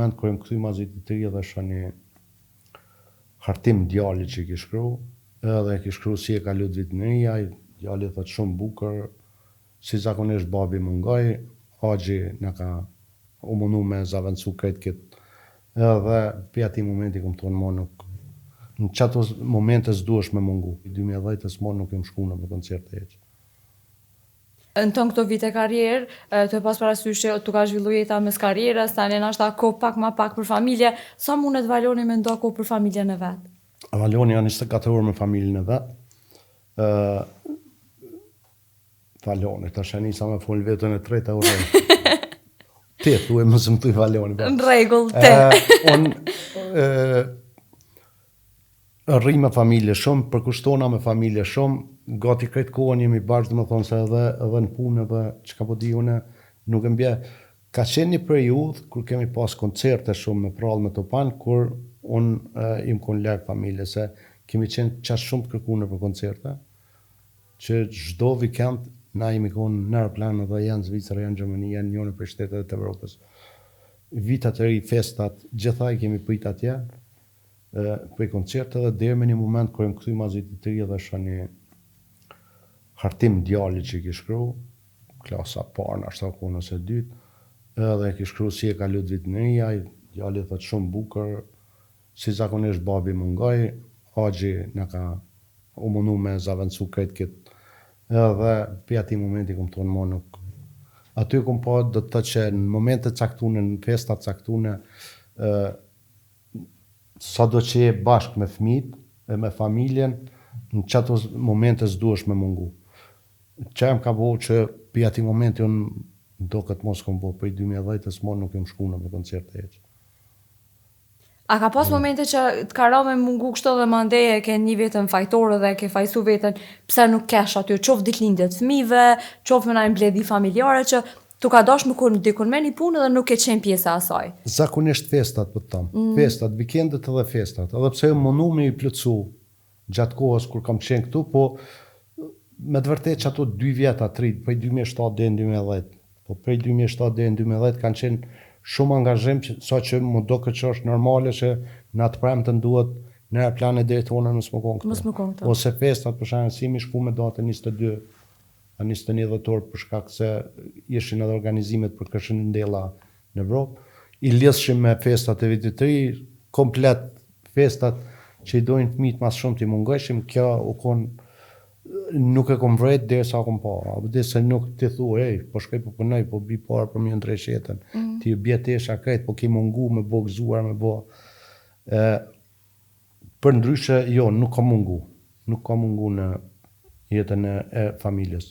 moment kur më kthy mazit të ri dhe shoh një hartim djalit që i ki shkru, edhe ki shkru si e ka lut vitin e ri, ai djali thot shumë bukur, si zakonisht babi mungoj, Haxhi na ka u mundu me zaventsu krejt këtë. Edhe për ati momenti kom thonë mo nuk, në qato momente s'duhesh me mungu. 2010-ës mo nuk jem shku në për koncerte heq. Në tënë këto vite karrierë, të e pas parasysh që tu ka zhvillu jeta mes karrierës, tani nashta kohë pak ma pak për familje, sa mundet Valoni me ndo kohë për familjen e vetë? Valoni janë 24 orë me familjen e vetë. Valoni, ta shanisa me fol vetën e treta orë. Te, thuaj më së më thuj Valoni. Në regull, te. Unë rri me familje shumë, përkushtona me familje shumë, gati krejt kohën jemi bashkë, dhe me thonë se edhe në punë edhe që ka po di une, nuk e mbje. Ka qenë një periudhë kur kemi pas koncerte shumë me prallë me Topan, kur unë im kon larg familje, se kemi qenë qash shumë të kërkune për koncerte, që çdo vikend na jemi konë në aeroplan edhe janë Zvicra, janë Gjermani, janë njënë për shtetet e Evropës. Vitat e ri, festat, gjithaj kemi prit atje, për koncerte dhe deri me një moment kur më kthy mazit të ri dhe shoh një hartim djalit që i ki shkru, klasa parë, ashta kohë nëse dytë, edhe ki shkru si e ka lut vitin e ri, ai djali thot shumë bukur, si zakonisht babi mungoj, Haxhi na ka u mundu me zaventsu krejt këtë. Edhe për ati momenti kom thonë mo nuk. Aty kom pa do të thotë që në momente caktune, në festa caktune, sa do që je bashkë me fëmijët e me familjen, në qato momente s'duhesh me mungu. Që ka bo që për ati momenti unë do këtë mos kom bo, për 2010-ës mo nuk jem shku në për koncerte heq. A ka pas momente që të ka ra me mungu kështu dhe mandeje ke një vetën fajtore dhe ke fajsu vetën pse nuk kesh aty, qof ditëlindjet fëmijëve, qof me najnë bledi familjare që tu ka dash më kur dikun me një punë dhe nuk e qenë pjesë asaj. Zakonisht festat për të tamë, festat, vikendet edhe festat, edhe pse mundu me i plëcu gjatë kohës kur kam qenë këtu, po me të vërtet që ato 2 vjeta, 3, prej 2007 dhe në 2010, po prej 2007 dhe në 2010 kanë qenë shumë angazhim sa që më do këtë që është normale që në atë premë të nduhet në aeroplane deri tonë nësë më konë këtu. Ose festat për shembull si mi shku me datën 22 a 21 dhjetor për shkak se ishin edhe organizimet për Këshillëndella në Evropë. I lidhshim me festat e vitit të ri, komplet festat që i dojnë fëmijët mas shumë t'i mungojshim, kjo u konë nuk e kom vrejt dhe sa kom pa. Dhe se nuk ti thu, po shkoj po punoj, po bi parë për mjë ndresh jetën. Ti bjetesha krejt, po ki mungu me bo gëzuar, me bo. Për ndryshe, jo, nuk ka mungu. Nuk ka mungu në jetën e familjes.